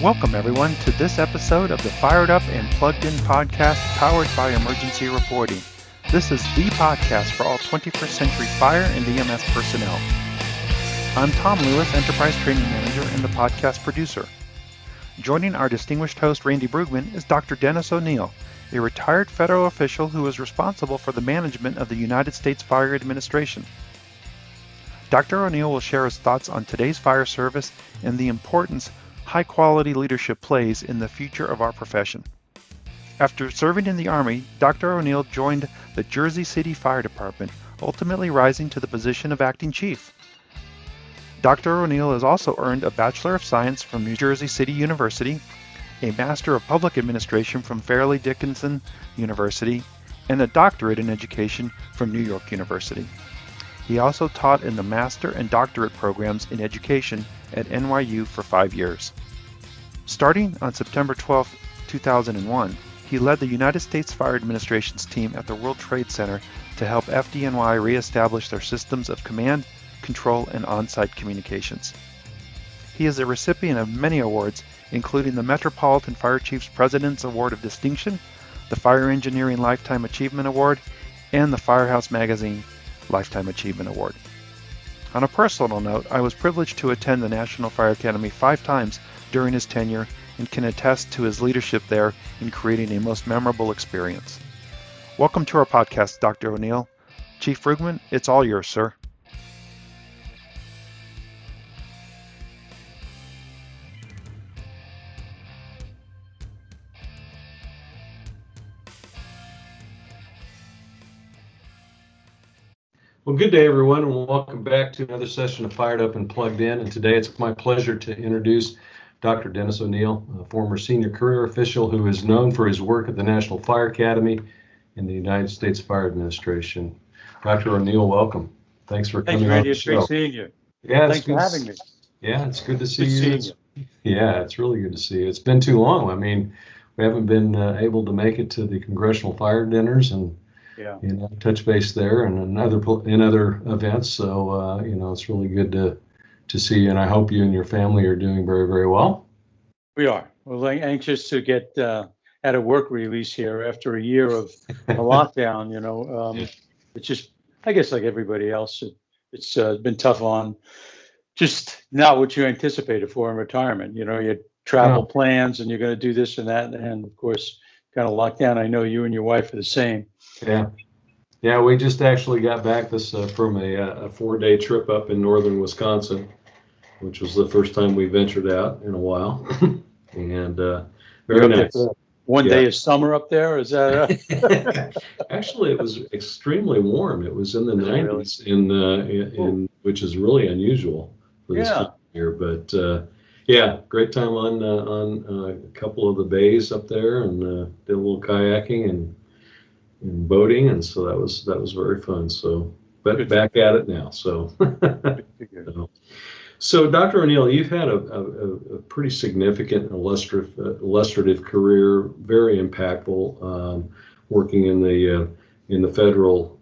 Welcome, everyone, to this episode of the Fired Up and Plugged In podcast powered by Emergency Reporting. This is the podcast for all 21st century fire and EMS personnel. I'm Tom Lewis, Enterprise Training Manager and the podcast producer. Joining our distinguished host, Randy Bruegman, is Dr. Denis Onieal, a retired federal official who is responsible for the management of the United States Fire Administration. Dr. Onieal will share his thoughts on today's fire service and the importance high-quality leadership plays in the future of our profession. After serving in the Army, Dr. Onieal joined the Jersey City Fire Department, ultimately rising to the position of acting chief. Dr. Onieal has also earned a Bachelor of Science from New Jersey City University, a Master of Public Administration from Fairleigh Dickinson University, and a doctorate in education from New York University. He also taught in the master and doctorate programs in education at NYU for 5 years. Starting on September 12, 2001, he led the United States Fire Administration's team at the World Trade Center to help FDNY reestablish their systems of command, control, and on-site communications. He is a recipient of many awards, including the Metropolitan Fire Chiefs President's Award of Distinction, the Fire Engineering Lifetime Achievement Award, and the Firehouse Magazine Lifetime Achievement Award. On a personal note, I was privileged to attend the National Fire Academy 5 times during his tenure and can attest to his leadership there in creating a most memorable experience. Welcome to our podcast, Dr. Onieal. Chief Bruegman, it's all yours, sir. Well, good day, everyone, and welcome back to another session of Fired Up and Plugged In. And today it's my pleasure to introduce Dr. Denis Onieal, a former senior career official who is known for his work at the National Fire Academy and the United States Fire Administration. Dr. Onieal, welcome. Thanks for coming on the show. It's great seeing you. Yeah, Thanks for having me. Yeah, it's good to see you. Yeah, it's really good to see you. It's been too long. I mean, we haven't been able to make it to the congressional fire dinners and touch base there and in other events. So it's really good to see you, and I hope you and your family are doing very, very well. We are. We're anxious to get at a work release here after a year of a lockdown. It's just, I guess, like everybody else, it's been tough on just not what you anticipated for in retirement. You had travel plans and you're going to do this and that, and of course, kind of locked down. I know you and your wife are the same. Yeah, we just actually got back from a 4-day trip up in northern Wisconsin, which was the first time we ventured out in a while, and very nice. One day of summer up there, is that? Actually, it was extremely warm. It was in the 90s, in which is really unusual for this time of year. But great time on a couple of the bays up there, and did a little kayaking and boating, and so that was very fun. So, but back at it now. So, so Dr. Onieal, you've had a pretty significant illustrative career, very impactful, working in the federal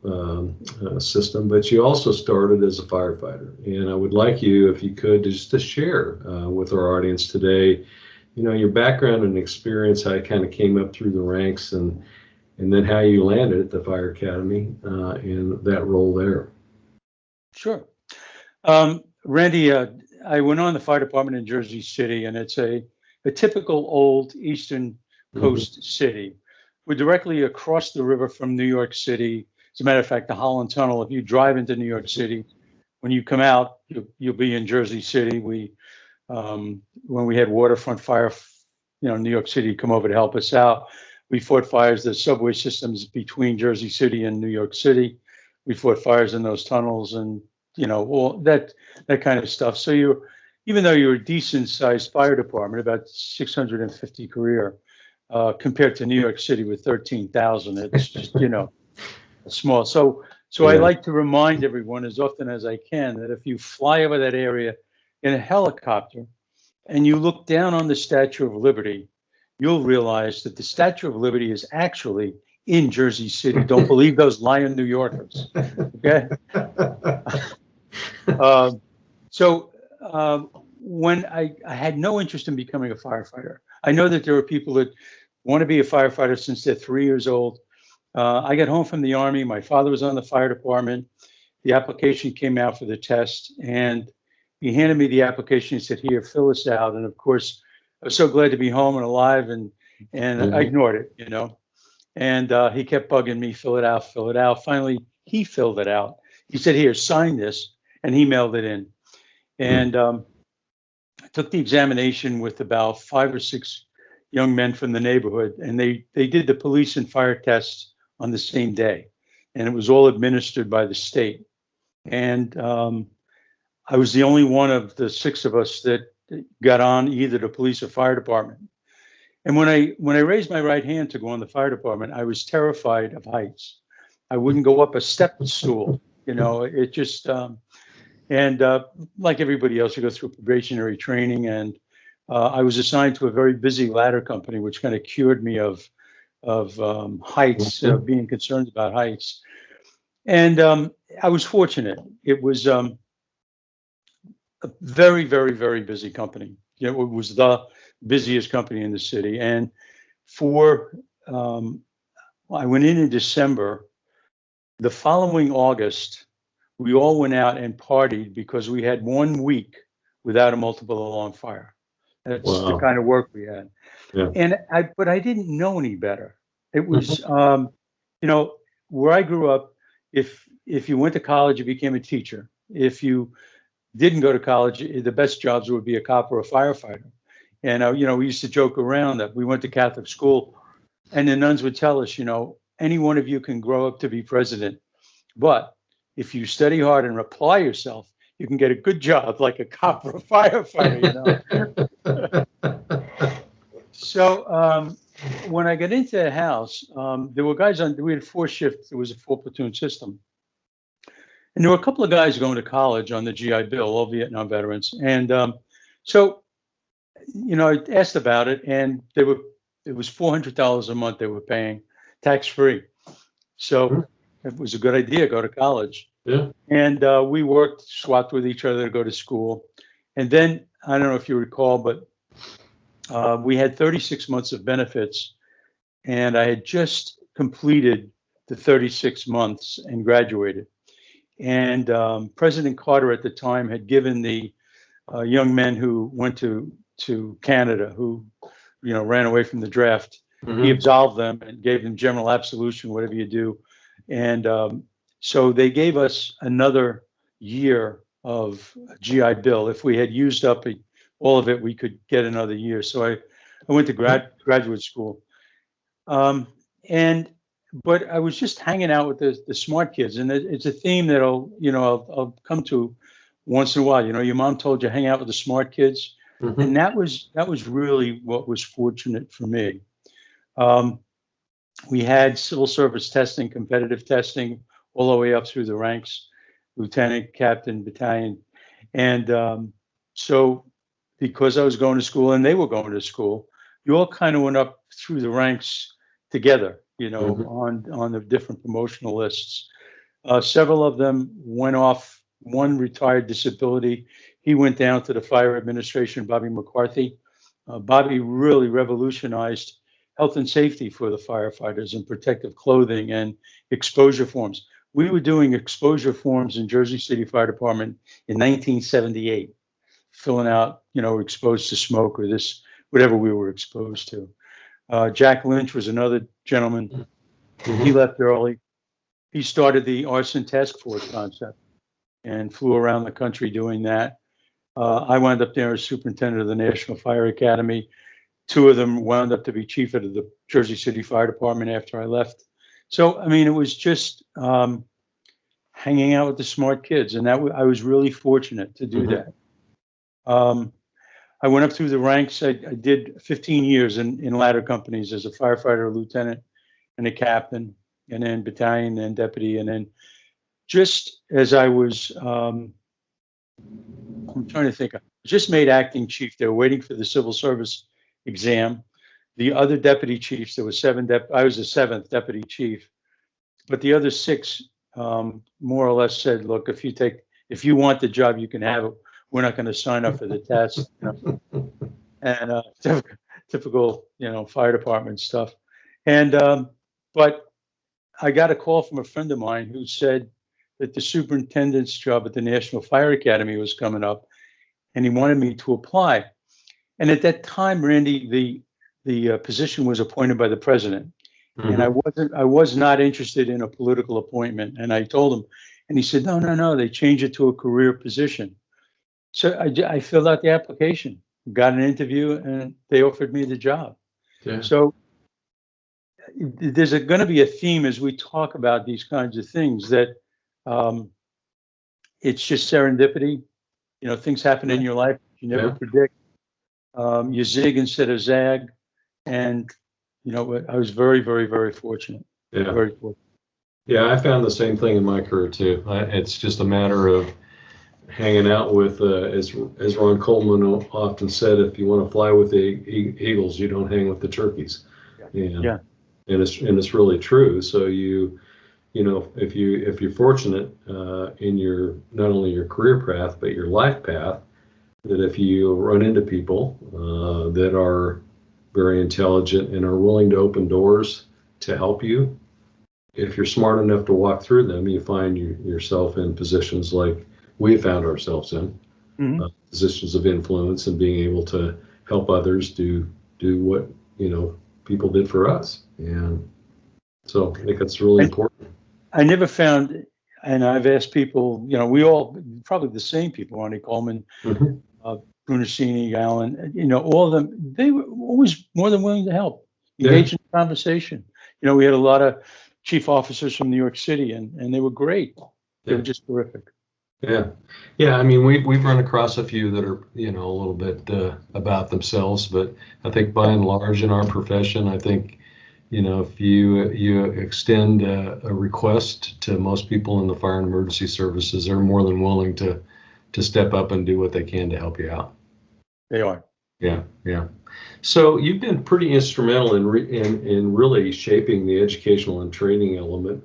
system. But you also started as a firefighter, and I would like you, if you could, just to share with our audience today, your background and experience, how you kind of came up through the ranks, and then how you landed at the Fire Academy in that role there. Sure. Randy, I went on the fire department in Jersey City, and it's a typical old Eastern Coast city. We're directly across the river from New York City. As a matter of fact, the Holland Tunnel, if you drive into New York City, when you come out, you'll be in Jersey City. When we had waterfront fire, New York City come over to help us out. We fought fires, the subway systems between Jersey City and New York City. We fought fires in those tunnels and, all that kind of stuff. So even though you're a decent sized fire department, about 650 career, compared to New York City with 13,000, it's just, small. So I like to remind everyone as often as I can that if you fly over that area in a helicopter and you look down on the Statue of Liberty, you'll realize that the Statue of Liberty is actually in Jersey City. Don't believe those lying New Yorkers. Okay. when I had no interest in becoming a firefighter. I know that there are people that want to be a firefighter since they're 3 years old. I got home from the Army. My father was on the fire department. The application came out for the test, and he handed me the application. He said, "Here, fill this out." And of course, I was so glad to be home and alive, and I ignored it, And he kept bugging me, fill it out, fill it out. Finally, he filled it out. He said, "Here, sign this," and he mailed it in. And I took the examination with about 5 or 6 young men from the neighborhood, and they did the police and fire tests on the same day, and it was all administered by the state. And I was the only one of the 6 of us that got on either the police or fire department. And when I raised my right hand to go on the fire department, I was terrified of heights. I wouldn't go up a step stool. It just like everybody else, you go through probationary training, and I was assigned to a very busy ladder company, which kind of cured me of heights, being concerned about heights. And I was fortunate. It was a very, very, very busy company. It was the busiest company in the city. And I went in December. The following August, we all went out and partied because we had 1 week without a multiple alarm fire. That's the kind of work we had. Yeah. But I didn't know any better. It was, where I grew up, if you went to college, you became a teacher. If you didn't go to college, the best jobs would be a cop or a firefighter. And, we used to joke around that we went to Catholic school, and the nuns would tell us, any one of you can grow up to be president, but if you study hard and apply yourself, you can get a good job like a cop or a firefighter, So when I got into the house, there were guys we had 4 shifts. It was a 4-platoon system. And there were a couple of guys going to college on the GI Bill, all Vietnam veterans. And so, I asked about it, and it was $400 a month they were paying, tax-free. So it was a good idea, go to college. Yeah. And we swapped with each other to go to school. And then, I don't know if you recall, but we had 36 months of benefits, and I had just completed the 36 months and graduated. And President Carter at the time had given the young men who went to Canada, who ran away from the draft, he absolved them and gave them general absolution, whatever you do. And so they gave us another year of GI Bill. If we had used up all of it, we could get another year. So I went to graduate school. But I was just hanging out with the smart kids, and it's a theme that I'll come to once in a while. Your mom told you hang out with the smart kids, and that was really what was fortunate for me. We had civil service testing, competitive testing, all the way up through the ranks, lieutenant, captain, battalion, and so because I was going to school and they were going to school, you all kind of went up through the ranks together. On the different promotional lists. Several of them went off. One retired disability. He went down to the fire administration, Bobby McCarthy. Bobby really revolutionized health and safety for the firefighters and protective clothing and exposure forms. We were doing exposure forms in Jersey City Fire Department in 1978, filling out, exposed to smoke or this, whatever we were exposed to. Jack Lynch was another gentleman. He left early. He started the arson task force concept and flew around the country doing that. I wound up there as superintendent of the National Fire Academy. 2 of them wound up to be chief of the Jersey City Fire Department after I left. So, it was just hanging out with the smart kids, and I was really fortunate to do that. I went up through the ranks. I did 15 years in ladder companies as a firefighter, a lieutenant, and a captain, and then battalion and deputy. And then just as I was, I'm trying to think, I just made acting chief. They were waiting for the civil service exam. The other deputy chiefs, there were 7 I was the 7th deputy chief, but the other 6 more or less said, look, if you want the job, you can have it. we're not going to sign up for the test. And typical, fire department stuff. And but I got a call from a friend of mine who said that the superintendent's job at the National Fire Academy was coming up, and he wanted me to apply. And at that time, Randy, the position was appointed by the president, and I was not interested in a political appointment. And I told him, and he said, no, they changed it to a career position. So I filled out the application, got an interview, and they offered me the job. Yeah. So there's going to be a theme as we talk about these kinds of things that it's just serendipity. Things happen in your life you never predict. You zig instead of zag, and I was very, very, very fortunate. Yeah. Very fortunate. Yeah, I found the same thing in my career too. It's just a matter of hanging out with, as Ron Coleman often said, if you want to fly with the eagles, you don't hang with the turkeys. Yeah. And it's really true. So if you're fortunate in your not only your career path but your life path, that if you run into people that are very intelligent and are willing to open doors to help you, if you're smart enough to walk through them, you find yourself in positions like we found ourselves in, positions of influence and being able to help others do what people did for us. And so I think that's really important. I never found, and I've asked people, we all, probably the same people, Ronnie Coleman, Brunacini, Allen, all of them, they were always more than willing to help, engage in conversation. We had a lot of chief officers from New York City, and they were great. They were just terrific. Yeah. I mean, we've run across a few that are, a little bit about themselves, but I think by and large in our profession, I think, if you extend a request to most people in the fire and emergency services, they're more than willing to step up and do what they can to help you out. They are. Yeah. So you've been pretty instrumental in really shaping the educational and training element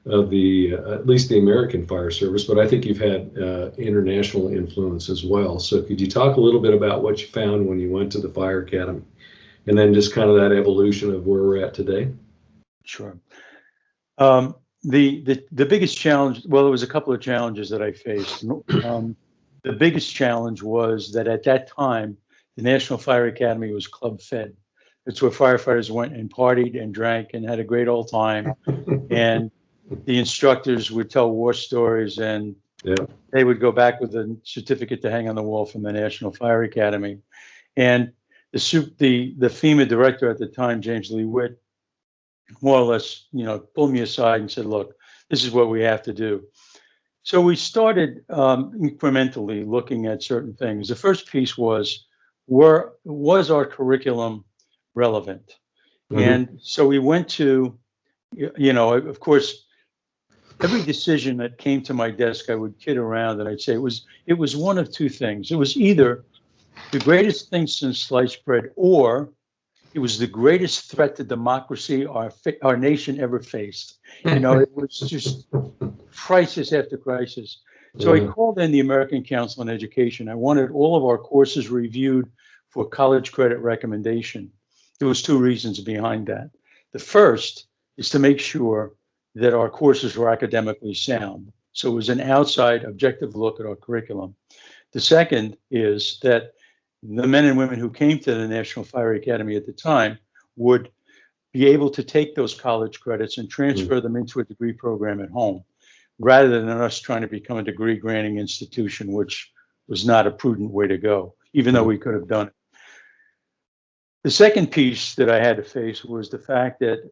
of at least the American Fire Service, but I think you've had international influence as well. So could you talk a little bit about what you found when you went to the Fire Academy, and then just kind of that evolution of where we're at today? Sure. The biggest challenge, well, there was a couple of challenges that I faced. The biggest challenge was that at that time, the National Fire Academy was club fed. It's where firefighters went and partied and drank and had a great old time. And the instructors would tell war stories, and they would go back with a certificate to hang on the wall from the National Fire Academy. And the FEMA director at the time, James Lee Witt, more or less, pulled me aside and said, "Look, this is what we have to do." So we started incrementally looking at certain things. The first piece was our curriculum relevant? And so we went to, of course, every decision that came to my desk, I would kid around and I'd say it was one of two things. It was either the greatest thing since sliced bread, or it was the greatest threat to democracy our nation ever faced. It was just crisis after crisis. So I called in the American Council on Education. I wanted all of our courses reviewed for college credit recommendation. There was two reasons behind that. The first is to make sure that our courses were academically sound. So it was an outside objective look at our curriculum. The second is that the men and women who came to the National Fire Academy at the time would be able to take those college credits and transfer them into a degree program at home, rather than us trying to become a degree granting institution, which was not a prudent way to go, even though we could have done it. The second piece that I had to face was the fact that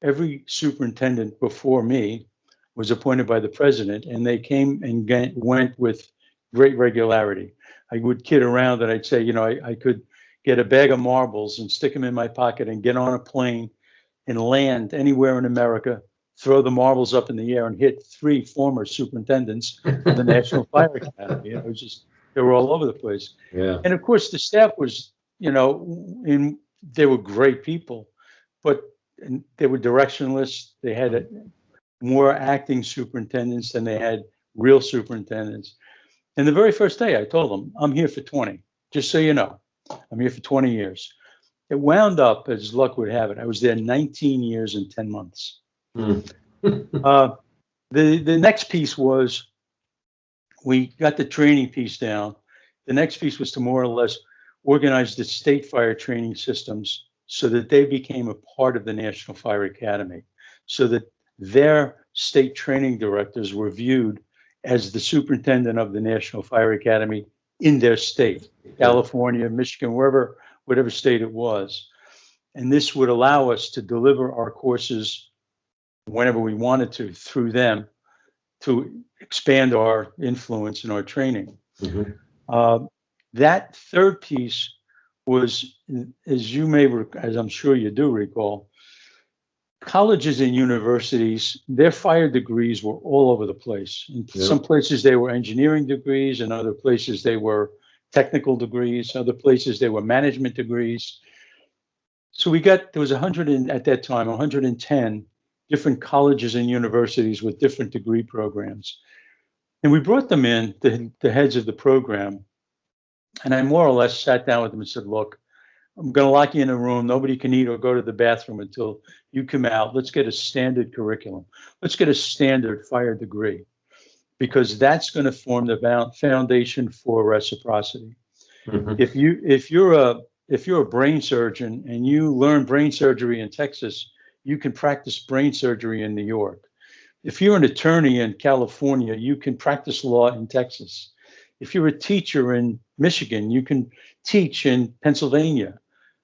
every superintendent before me was appointed by the president, and they came and went with great regularity. I would kid around that I'd say, I could get a bag of marbles and stick them in my pocket and get on a plane and land anywhere in America, throw the marbles up in the air and hit 3 former superintendents of the National Fire Academy. It was just, they were all over the place. Yeah. And of course, the staff was, they were great people, but they were directionless. They had more acting superintendents than they had real superintendents. And the very first day I told them, I'm here for 20, just so you know, I'm here for 20 years. It wound up, as luck would have it, I was there 19 years and 10 months. Mm. The next piece was, we got the training piece down. The next piece was to more or less organize the state fire training systems so that they became a part of the National Fire Academy, so that their state training directors were viewed as the superintendent of the National Fire Academy in their state, California, Michigan, whatever state it was. And this would allow us to deliver our courses whenever we wanted to through them, to expand our influence and our training. Mm-hmm. That third piece was, as I'm sure you do recall, colleges and universities, their fire degrees were all over the place. In some places they were engineering degrees, in other places they were technical degrees, other places they were management degrees. So there was at that time, 110 different colleges and universities with different degree programs. And we brought them in, the heads of the program, and I more or less sat down with them and said, look, I'm going to lock you in a room. Nobody can eat or go to the bathroom until you come out. Let's get a standard curriculum. Let's get a standard fire degree, because that's going to form the foundation for reciprocity. Mm-hmm. If you're a brain surgeon and you learn brain surgery in Texas, you can practice brain surgery in New York. If you're an attorney in California, you can practice law in Texas. If you're a teacher in Michigan, you can teach in Pennsylvania.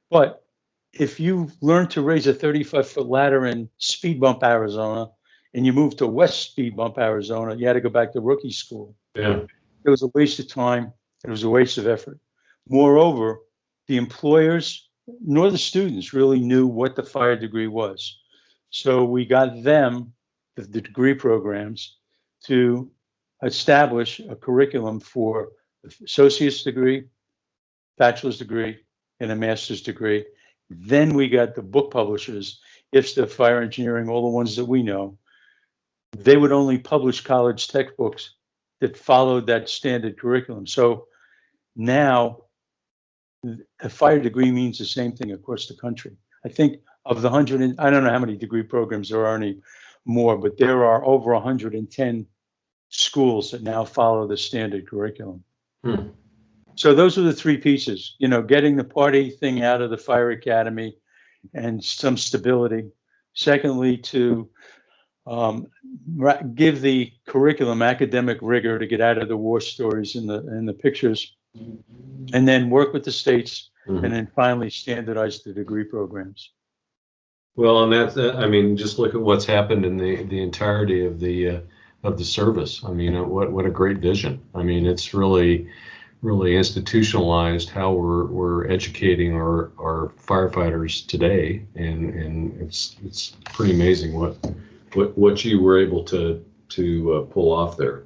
But if you learn to raise a 35-foot ladder in Speed Bump, Arizona, and you move to West Speed Bump, Arizona, you had to go back to rookie school. Yeah. It was a waste of time. It was a waste of effort. Moreover, the employers nor the students really knew what the fire degree was. So we got them, the degree programs, to establish a curriculum for associate's degree, bachelor's degree, and a master's degree. Then we got the book publishers, IFSTA, Fire Engineering, all the ones that we know. They would only publish college textbooks that followed that standard curriculum. So now a fire degree means the same thing across the country. I think of the 100, I don't know how many degree programs there are anymore, but there are over 110 schools that now follow the standard curriculum. Hmm. So those are the three pieces, getting the party thing out of the fire academy and some stability. Secondly, to give the curriculum academic rigor to get out of the war stories and the pictures, and then work with the states, and then finally standardize the degree programs. Well, and that's, just look at what's happened in the entirety of the service. What a great vision. It's really institutionalized how we're educating our firefighters today, and it's pretty amazing what you were able to pull off there.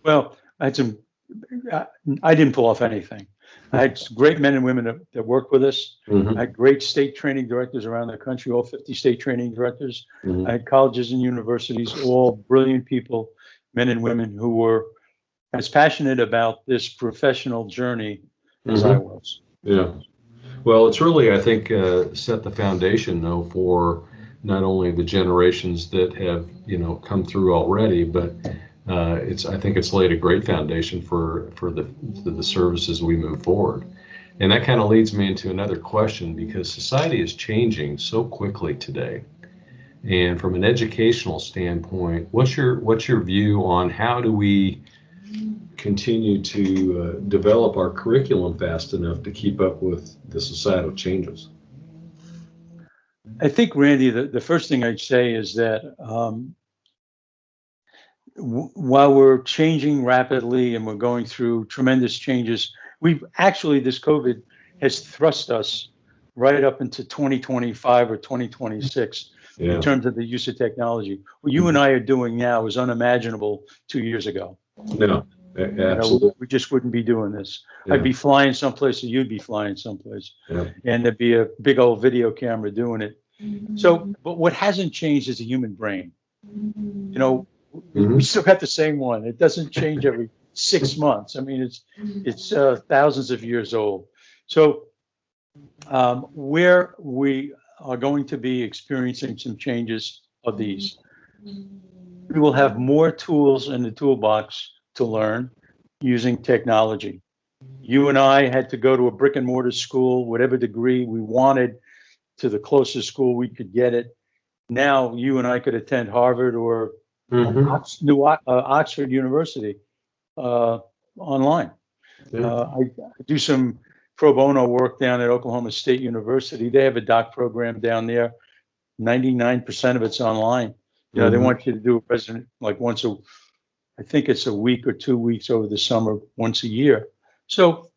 Well, I didn't pull off anything. I had great men and women that worked with us. I had great state training directors around the country, all 50 state training directors. I had colleges and universities, all brilliant people, men and women who were as passionate about this professional journey as I was. Yeah. Well, it's really, I think, set the foundation, though, for not only the generations that have, come through already, but I think it's laid a great foundation for the services we move forward. And that kind of leads me into another question, because society is changing so quickly today. And from an educational standpoint, what's your view on how do we continue to develop our curriculum fast enough to keep up with the societal changes? I think, Randy, the first thing I'd say is that while we're changing rapidly and we're going through tremendous changes, this COVID has thrust us right up into 2025 or 2026 in terms of the use of technology. What you and I are doing now is unimaginable 2 years ago. No, absolutely. We just wouldn't be doing this. Yeah. I'd be flying someplace, or you'd be flying someplace, and there'd be a big old video camera doing it. So, but what hasn't changed is the human brain. We still got the same one. It doesn't change every 6 months. I mean, it's thousands of years old. So where we are going to be experiencing some changes of these, we will have more tools in the toolbox to learn using technology. You and I had to go to a brick and mortar school, whatever degree we wanted, to the closest school we could get it. Now you and I could attend Harvard or Oxford University online. I do some pro bono work down at Oklahoma State University. They have a doc program down there. 99% of it's online. You know, they want you to do a resident like I think it's a week or 2 weeks over the summer, once a year. So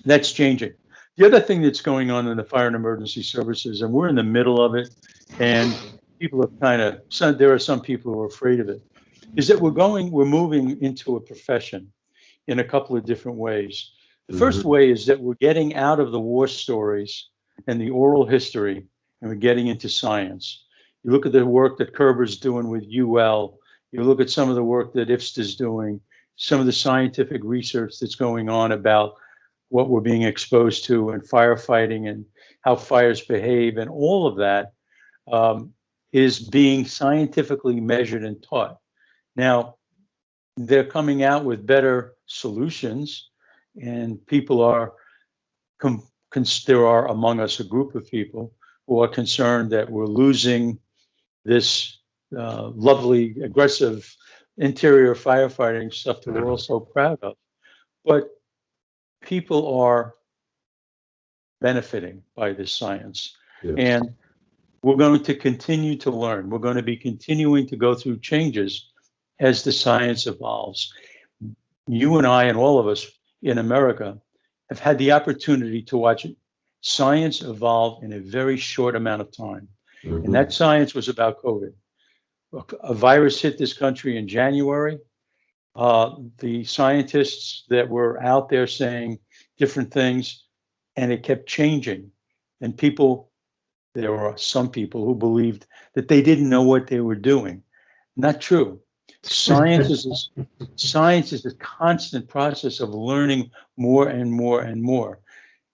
that's changing. The other thing that's going on in the fire and emergency services, and we're in the middle of it, and people are there are some people who are afraid of it, is that we're moving into a profession in a couple of different ways. The first way is that we're getting out of the war stories and the oral history, and we're getting into science. You look at the work that Kerber's doing with UL, you look at some of the work that IFSTA's doing, some of the scientific research that's going on about what we're being exposed to in firefighting and how fires behave, and all of that is being scientifically measured and taught. Now, they're coming out with better solutions, and people are, there are among us a group of people who are concerned that we're losing this lovely, aggressive interior firefighting stuff that we're all so proud of. But people are benefiting by this science. Yes. And we're going to continue to learn. We're going to be continuing to go through changes as the science evolves. You and I and all of us in America have had the opportunity to watch science evolve in a very short amount of time. And that science was about COVID. A virus hit this country in January. The scientists that were out there saying different things, and it kept changing. And there were some people who believed that they didn't know what they were doing. Not true. Science is a constant process of learning more and more and more.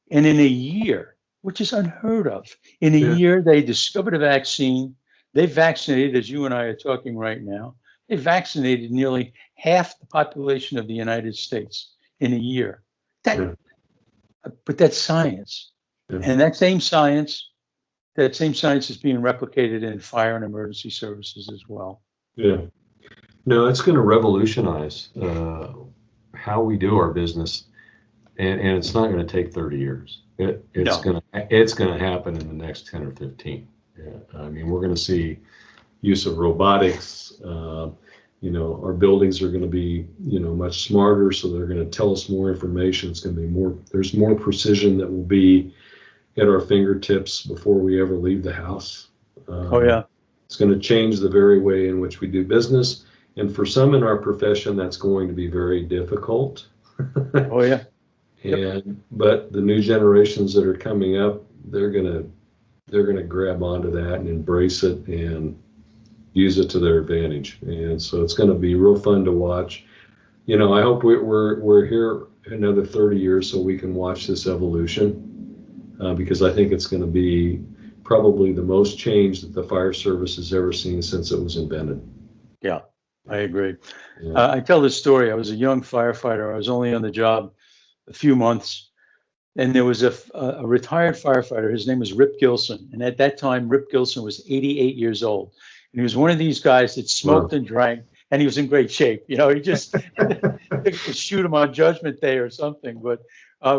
And in a year, which is unheard of, in a year, they discovered a vaccine. They vaccinated, as you and I are talking right now, they vaccinated nearly half the population of the United States in a year. But that's science. And that same science is being replicated in fire and emergency services as well. Yeah. No, it's going to revolutionize how we do our business, and it's not going to take 30 years. It's going to happen in the next 10 or 15. I mean, we're going to see use of robotics. Our buildings are going to be, much smarter, so they're going to tell us more information. It's going to be there's more precision that will be at our fingertips before we ever leave the house. It's going to change the very way in which we do business. And for some in our profession, that's going to be very difficult. But the new generations that are coming up, they're going to grab onto that and embrace it and use it to their advantage. And so it's going to be real fun to watch. I hope we're here another 30 years so we can watch this evolution, because I think it's going to be probably the most change that the fire service has ever seen since it was invented. Yeah, I agree. I tell this story. I was a young firefighter. I was only on the job a few months, and there was a retired firefighter. His name was Rip Gilson. And at that time, Rip Gilson was 88 years old. And he was one of these guys that smoked and drank, and he was in great shape. He just shoot him on Judgment Day or something. But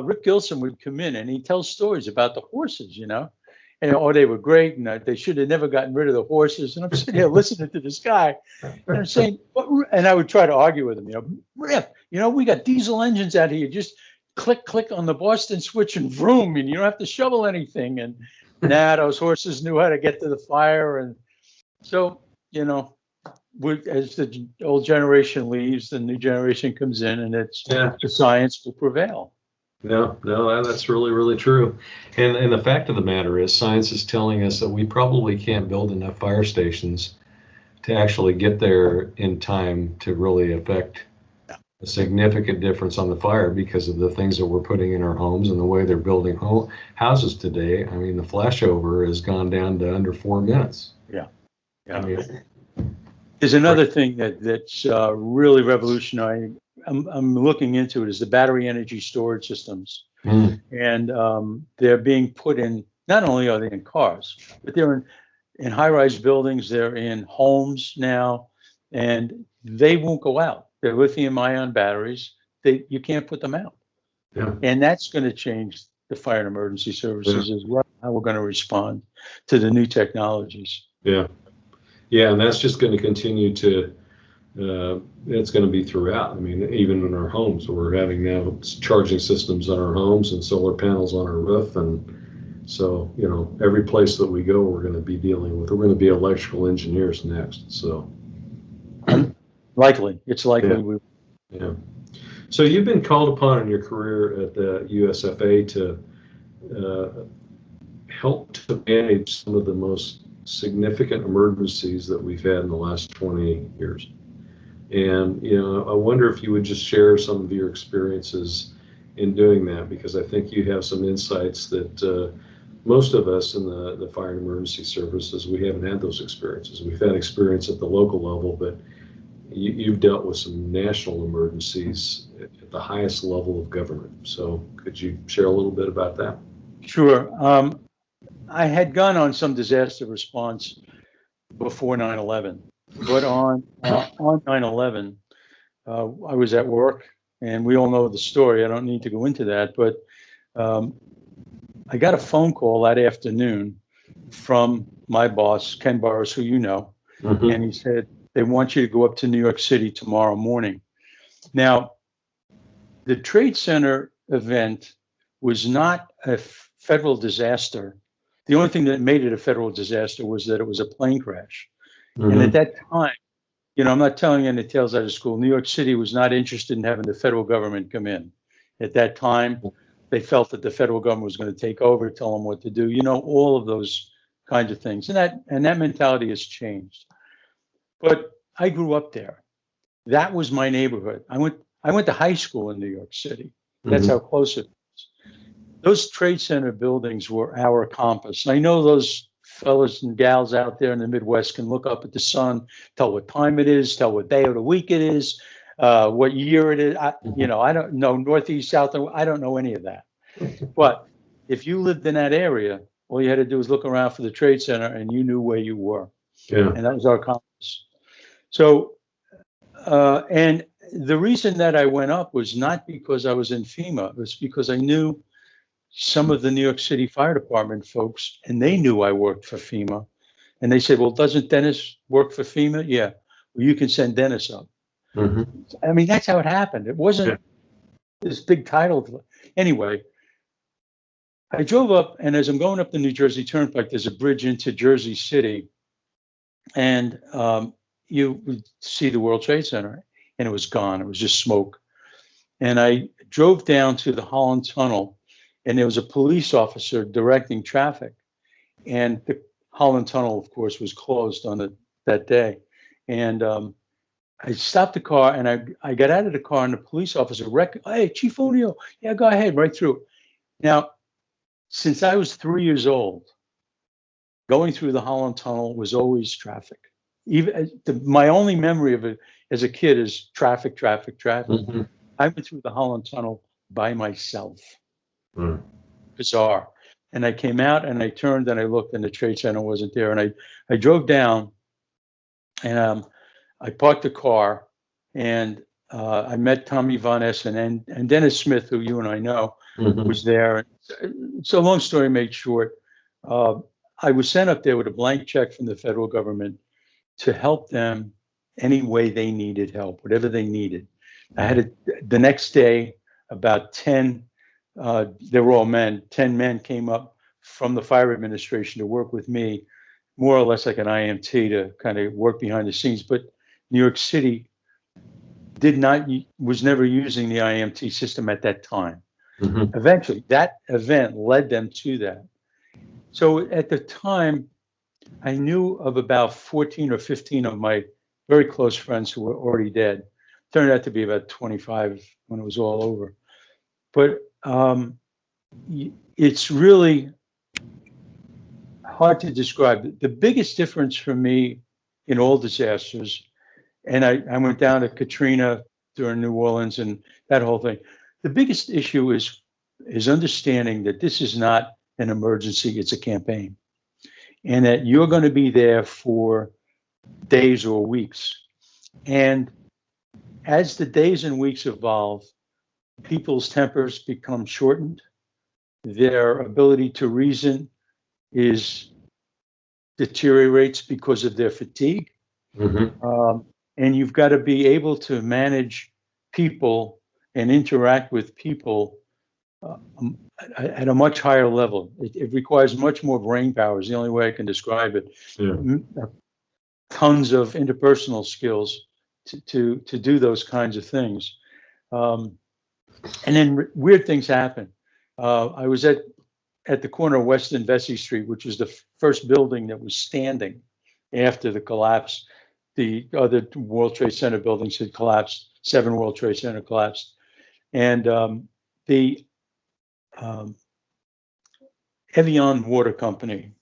Rip Gilson would come in, and he'd tell stories about the horses, and they were great, and they should have never gotten rid of the horses. And I'm sitting here listening to this guy, and I'm saying, and I would try to argue with him, Rip, we got diesel engines out here. Just click on the Boston switch and vroom, and you don't have to shovel anything. And those horses knew how to get to the fire. And so, as the old generation leaves, the new generation comes in, and the science will prevail. No, that's really, really true. And the fact of the matter is, science is telling us that we probably can't build enough fire stations to actually get there in time to really affect a significant difference on the fire because of the things that we're putting in our homes and the way they're building houses today. I mean, the flashover has gone down to under 4 minutes. Yeah. I mean, there's another thing that's really revolutionary. I'm looking into it is the battery energy storage systems, and they're being put in. Not only are they in cars, but they're in high-rise buildings. They're in homes now, and they won't go out. They're lithium-ion batteries. You can't put them out, and that's going to change the fire and emergency services as well. How we're going to respond to the new technologies. Yeah, and that's just going to continue to, it's going to be throughout. I mean, even in our homes, we're having now charging systems on our homes and solar panels on our roof. And so, every place that we go, we're going to be dealing with, we're going to be electrical engineers next. So it's likely. Yeah. So you've been called upon in your career at the USFA to help to manage some of the most significant emergencies that we've had in the last 20 years. And, I wonder if you would just share some of your experiences in doing that, because I think you have some insights that most of us in the fire and emergency services, we haven't had those experiences. We've had experience at the local level, but you've dealt with some national emergencies at the highest level of government. So could you share a little bit about that? Sure. I had gone on some disaster response before 9/11, but on 9/11, I was at work, and we all know the story. I don't need to go into that, but I got a phone call that afternoon from my boss, Ken Burris, who you know, and he said, they want you to go up to New York City tomorrow morning. Now, the Trade Center event was not a federal disaster. The only thing that made it a federal disaster was that it was a plane crash. And at that time, I'm not telling any tales out of school. New York City was not interested in having the federal government come in. At that time, they felt that the federal government was going to take over, tell them what to do, all of those kinds of things. And that mentality has changed. But I grew up there. That was my neighborhood. I went to high school in New York City. That's how close it was. Those Trade Center buildings were our compass. I know those fellas and gals out there in the Midwest can look up at the sun, tell what time it is, tell what day of the week it is, what year it is. I don't know northeast, south. I don't know any of that. But if you lived in that area, all you had to do was look around for the Trade Center, and you knew where you were. And that was our compass. So, and the reason that I went up was not because I was in FEMA. It was because I knew some of the New York City Fire Department folks, and they knew I worked for FEMA. And they said, well, doesn't Dennis work for FEMA? Yeah. Well, you can send Dennis up. I mean, that's how it happened. It wasn't this big title. Anyway, I drove up, and as I'm going up the New Jersey Turnpike, there's a bridge into Jersey City. And you would see the World Trade Center, and it was gone. It was just smoke. And I drove down to the Holland Tunnel, and there was a police officer directing traffic. And the Holland Tunnel, of course, was closed on that day. And I stopped the car, and I got out of the car, and the police officer, hey, Chief Onieal, yeah, go ahead, right through. Now, since I was 3 years old, going through the Holland Tunnel was always traffic. Even my only memory of it as a kid is traffic. I went through the Holland Tunnel by myself. Bizarre. And I came out, and I turned, and I looked, and the Trade Center wasn't there. And I drove down, and I parked the car, and I met Tommy Von Essen and Dennis Smith, who you and I know, was there. So long story made short, I was sent up there with a blank check from the federal government to help them any way they needed help, whatever they needed. I had the next day, about 10, they were all men, 10 men came up from the fire administration to work with me, more or less like an IMT to kind of work behind the scenes. But New York City was never using the IMT system at that time. Eventually, that event led them to that. So at the time, I knew of about 14 or 15 of my very close friends who were already dead. turned out to be about 25 when it was all over. But it's really hard to describe. The biggest difference for me in all disasters, and I went down to Katrina during New Orleans and that whole thing. The biggest issue is understanding that this is not an emergency, it's a campaign. And that you're going to be there for days or weeks. And as the days and weeks evolve, people's tempers become shortened. Their ability to reason deteriorates because of their fatigue. Mm-hmm. And you've got to be able to manage people and interact with people at a much higher level. It requires much more brain power is the only way I can describe it. Yeah. Tons of interpersonal skills to do those kinds of things. And then weird things happen. I was at the corner of West and Vesey Street, which was the first building that was standing after the collapse. The other World Trade Center buildings had collapsed. 7 World Trade Center collapsed. And the Evian Water Company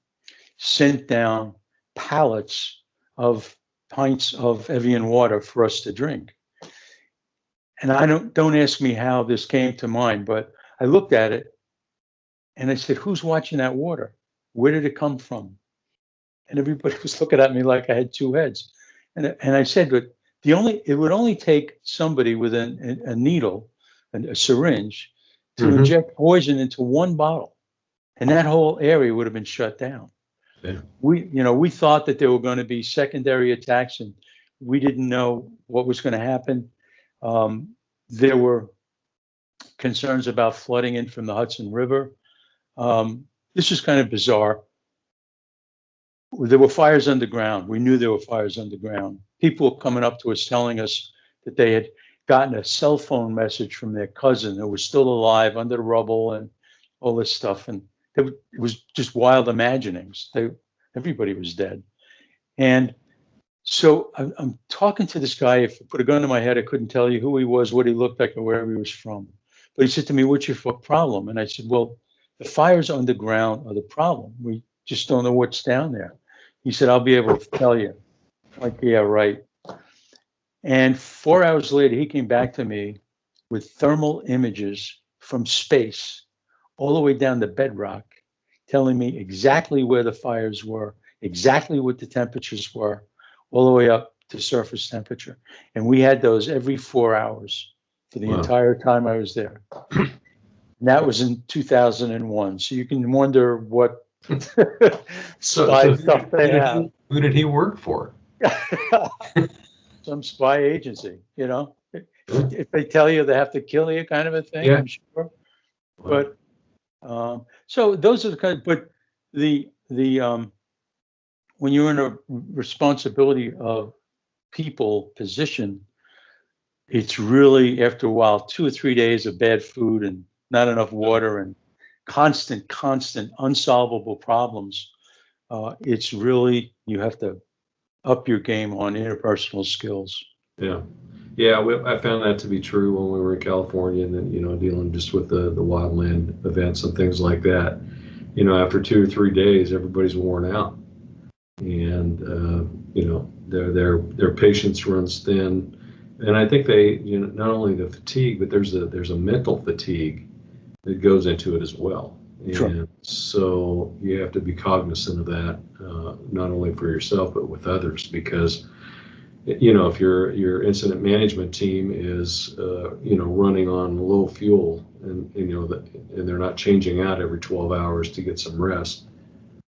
sent down pallets of pints of Evian water for us to drink. And I don't ask me how this came to mind, but I looked at it and I said, who's watching that water? Where did it come from? And everybody was looking at me like I had 2 heads. And I said, but it would only take somebody with a needle and a syringe to Mm-hmm. inject poison into 1 bottle, and that whole area would have been shut down. Yeah. We thought that there were going to be secondary attacks, and we didn't know what was going to happen. There were concerns about flooding in from the Hudson River. This is kind of bizarre. There were fires underground. We knew there were fires underground. People were coming up to us telling us that they had gotten a cell phone message from their cousin who was still alive under the rubble and all this stuff. And it was just wild imaginings. Everybody was dead. And so I'm talking to this guy. If I put a gun to my head, I couldn't tell you who he was, what he looked like, or where he was from. But he said to me, what's your problem? And I said, well, the fires underground are the problem. We just don't know what's down there. He said, I'll be able to tell you. I'm like, yeah, right. And 4 hours later, he came back to me with thermal images from space all the way down to bedrock, telling me exactly where the fires were, exactly what the temperatures were, all the way up to surface temperature. And we had those every 4 hours for the entire time I was there. And that was in 2001. So you can wonder what spy stuff they have. Who did he work for? Some spy agency, if they tell you they have to kill you, kind of a thing. Yeah. I'm sure. But so those are the kind. But the when you're in a responsibility of people position, it's really after a while 2 or 3 days of bad food and not enough water and constant unsolvable problems. It's really you have to up your game on interpersonal skills. Yeah. I found that to be true when we were in California, and then dealing just with the wildland events and things like that. After 2 or 3 days, everybody's worn out, and their patience runs thin. And I think they, not only the fatigue, but there's a mental fatigue that goes into it as well. Sure. And so you have to be cognizant of that, not only for yourself but with others, because if your incident management team is running on low fuel and they're not changing out every 12 hours to get some rest,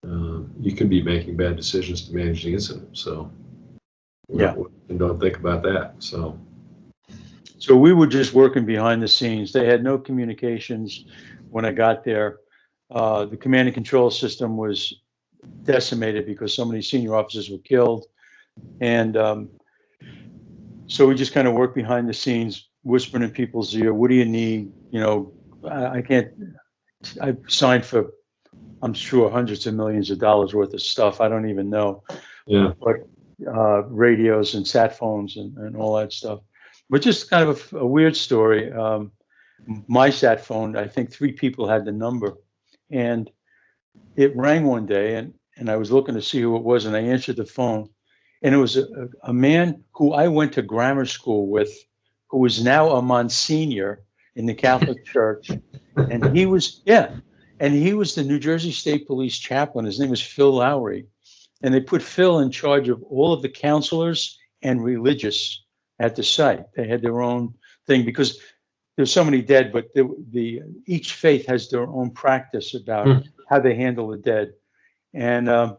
you could be making bad decisions to manage the incident. So and don't think about that. So we were just working behind the scenes. They had no communications when I got there. The command and control system was decimated because so many senior officers were killed. And so we just kind of worked behind the scenes, whispering in people's ear, what do you need? I've signed for, I'm sure, hundreds of millions of dollars worth of stuff. I don't even know. Yeah. But radios and sat phones and all that stuff. But just kind of a weird story. My sat phone, I think 3 people had the number, and it rang one day, and I was looking to see who it was, and I answered the phone, and it was a man who I went to grammar school with, who is now a Monsignor in the Catholic Church, and he was the New Jersey State Police chaplain. His name was Phil Lowry, and they put Phil in charge of all of the counselors and religious at the site. They had their own thing because there's so many dead, but each faith has their own practice about how they handle the dead. And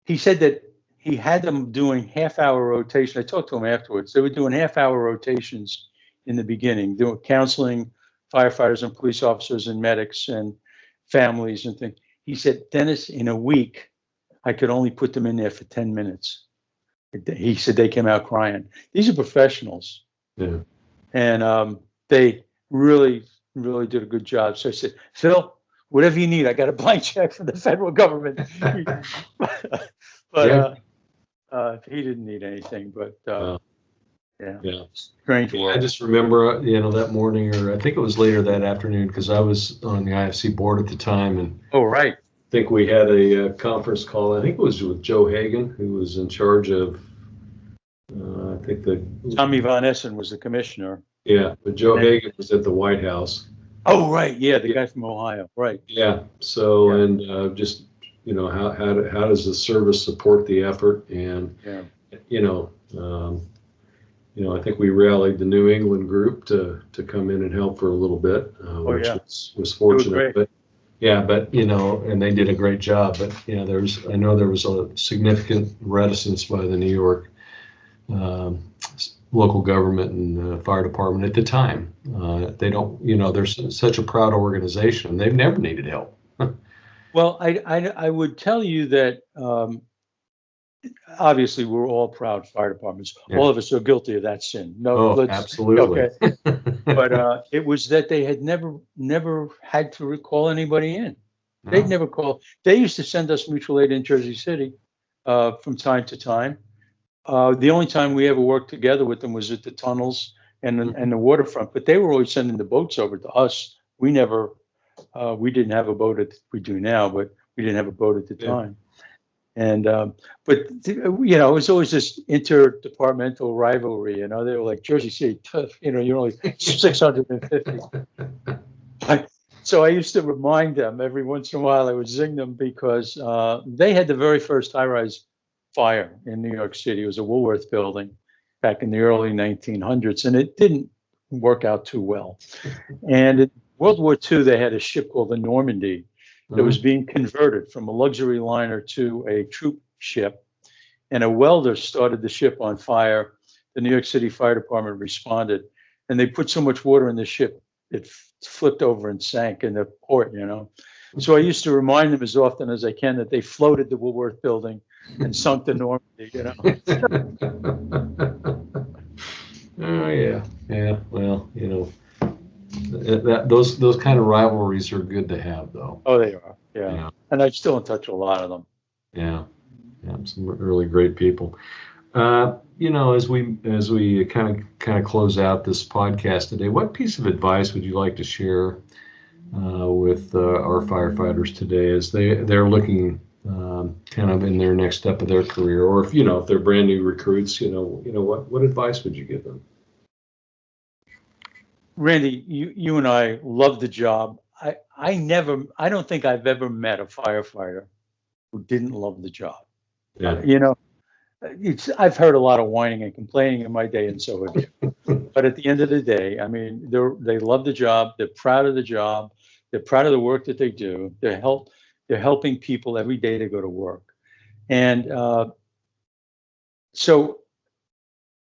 he said that he had them doing half-hour rotation. I talked to him afterwards. They were doing half-hour rotations in the beginning, doing counseling firefighters and police officers and medics and families and things. He said, Dennis, in a week, I could only put them in there for 10 minutes. He said they came out crying. These are professionals. Yeah. And they really, really did a good job. So I said, Phil, whatever you need, I got a blank check from the federal government. But he didn't need anything. But yeah, strange world. I just remember, that morning, or I think it was later that afternoon, because I was on the IFC board at the time, and right. I think we had a conference call. I think it was with Joe Hagan, who was in charge of. I think Tommy Von Essen was the commissioner. Yeah, but Joe Hagan was at the White House. Oh, right. Yeah, the guy from Ohio. Right. Yeah. So, and just, how does the service support the effort? And, I think we rallied the New England group to come in and help for a little bit, which was fortunate. But and they did a great job. But, I know there was a significant reticence by the New York local government and fire department at the time. They don't, they're such a proud organization. They've never needed help. Well, I would tell you that obviously we're all proud fire departments. Yeah. All of us are guilty of that sin. Absolutely. Okay. But it was that they had never had to recall anybody in. They'd never call. They used to send us mutual aid in Jersey City from time to time. The only time we ever worked together with them was at the tunnels and the waterfront, but they were always sending the boats over to us. We never, we didn't have a boat we do now, but we didn't have a boat at the time. And, but it was always this interdepartmental rivalry, they were like Jersey City, tough, you're only 650. So I used to remind them every once in a while. I would zing them because they had the very first high-rise fire in New York City. It was a Woolworth building back in the early 1900s, and it didn't work out too well. And in World War II, they had a ship called the Normandy that was being converted from a luxury liner to a troop ship, and a welder started the ship on fire. The New York City Fire Department responded, and they put so much water in the ship, it flipped over and sank in the port, So I used to remind them as often as I can that they floated the Woolworth building and sunk the Normandy, Oh yeah. Well, those kind of rivalries are good to have, though. Oh, they are. Yeah. And I'm still in touch with a lot of them. Yeah. Some really great people. As we kind of close out this podcast today, what piece of advice would you like to share with our firefighters today as they're looking kind of in their next step of their career, or if they're brand new recruits, what advice would you give them? Randy, you and I love the job. I don't think I've ever met a firefighter who didn't love the job. Yeah. I've heard a lot of whining and complaining in my day, and so have you. But at the end of the day, I mean, they love the job. They're proud of the job. They're proud of the work that they do. They're helping people every day to go to work. And so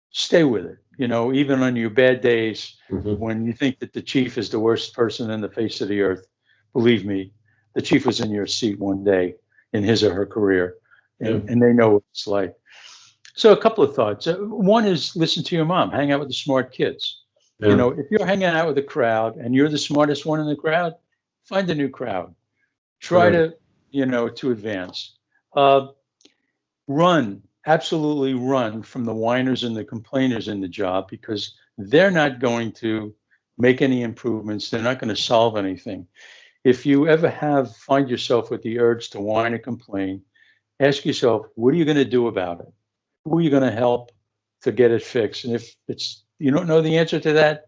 stay with it. Even on your bad days, when you think that the chief is the worst person in the face of the earth, believe me, the chief was in your seat one day in his or her career, and they know what it's like. So a couple of thoughts. One is listen to your mom. Hang out with the smart kids. Yeah. If you're hanging out with a crowd and you're the smartest one in the crowd, find a new crowd. Try to advance. Run absolutely run from the whiners and the complainers in the job, because they're not going to make any improvements. They're not going to solve anything. If you ever find yourself with the urge to whine and complain, ask yourself, what are you going to do about it? Who are you going to help to get it fixed? And if you don't know the answer to that,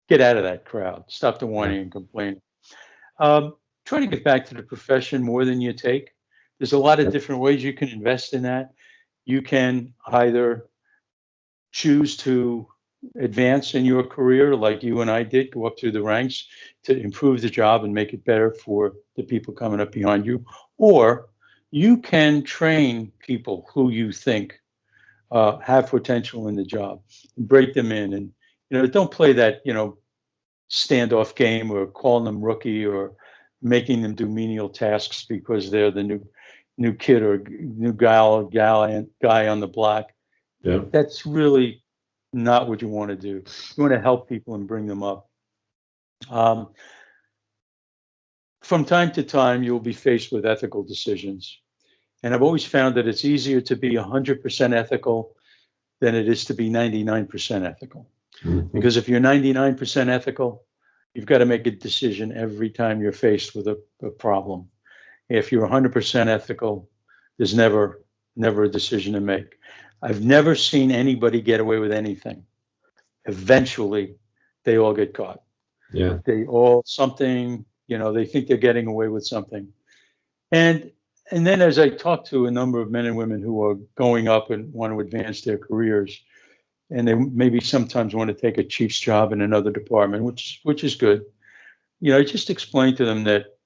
get out of that crowd. Stop the whining and complaining. Try to get back to the profession more than you take. There's a lot of different ways you can invest in that. You can either choose to advance in your career like you and I did, go up through the ranks to improve the job and make it better for the people coming up behind you. Or you can train people who you think have potential in the job, and break them in. And, don't play that, standoff game or calling them rookie or making them do menial tasks because they're the new kid or new guy on the block. Yeah. That's really not what you want to do. You want to help people and bring them up. From time to time, you'll be faced with ethical decisions. And I've always found that it's easier to be 100% ethical than it is to be 99% ethical. Mm-hmm. Because if you're 99% ethical, you've got to make a decision every time you're faced with a problem. If you're 100% ethical, there's never a decision to make. I've never seen anybody get away with anything. Eventually, they all get caught. Yeah. They all they think they're getting away with something. And then as I talk to a number of men and women who are going up and want to advance their careers, and they maybe sometimes want to take a chief's job in another department, which is good. I just explain to them that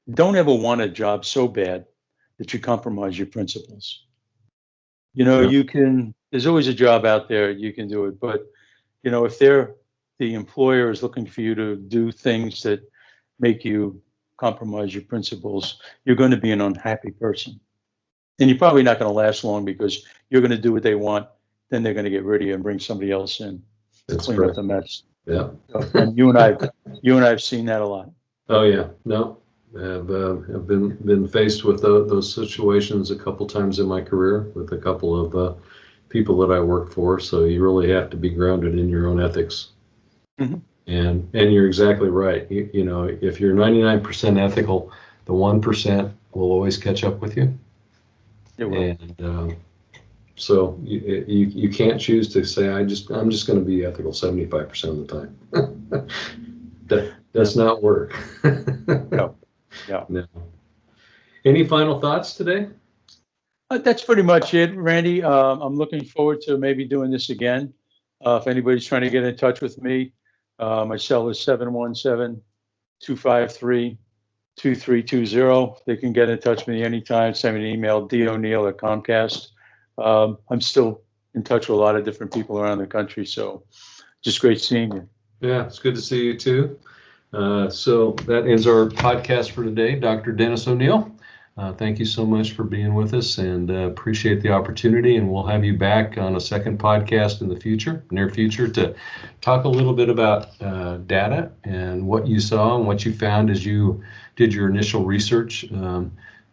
don't ever want a job so bad that you compromise your principles. There's always a job out there, you can do it. But, if the employer is looking for you to do things that make you compromise your principles, you're going to be an unhappy person. And you're probably not going to last long because you're going to do what they want. Then they're going to get rid of you and bring somebody else in to clean up the mess. Yeah. And you and I have seen that a lot. Oh yeah. No, I've been faced with those situations a couple times in my career with a couple of people that I work for. So you really have to be grounded in your own ethics. Mm-hmm. And you're exactly right. If you're 99% ethical, the 1% will always catch up with you. It will. And so you can't choose to say I'm just going to be ethical 75% of the time. That does not work. No. No. Any final thoughts today? That's pretty much it, Randy. I'm looking forward to maybe doing this again. If anybody's trying to get in touch with me, my cell is 717-253-2320. They can get in touch with me anytime. Send me an email, doneal@Comcast. I'm still in touch with a lot of different people around the country, so just great seeing you. Yeah, it's good to see you too. So that is our podcast for today. Dr. Denis Onieal, thank you so much for being with us, and appreciate the opportunity. And we'll have you back on a second podcast in the near future, to talk a little bit about data and what you saw and what you found as you did your initial research,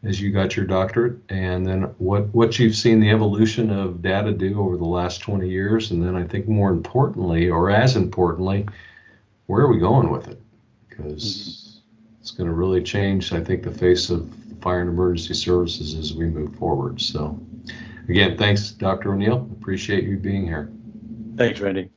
as you got your doctorate, and then what you've seen the evolution of data do over the last 20 years. And then I think more importantly, or as importantly, where are we going with it? Because it's going to really change, I think, the face of fire and emergency services as we move forward. So again, thanks, Dr. Onieal. Appreciate you being here. Thanks, Randy.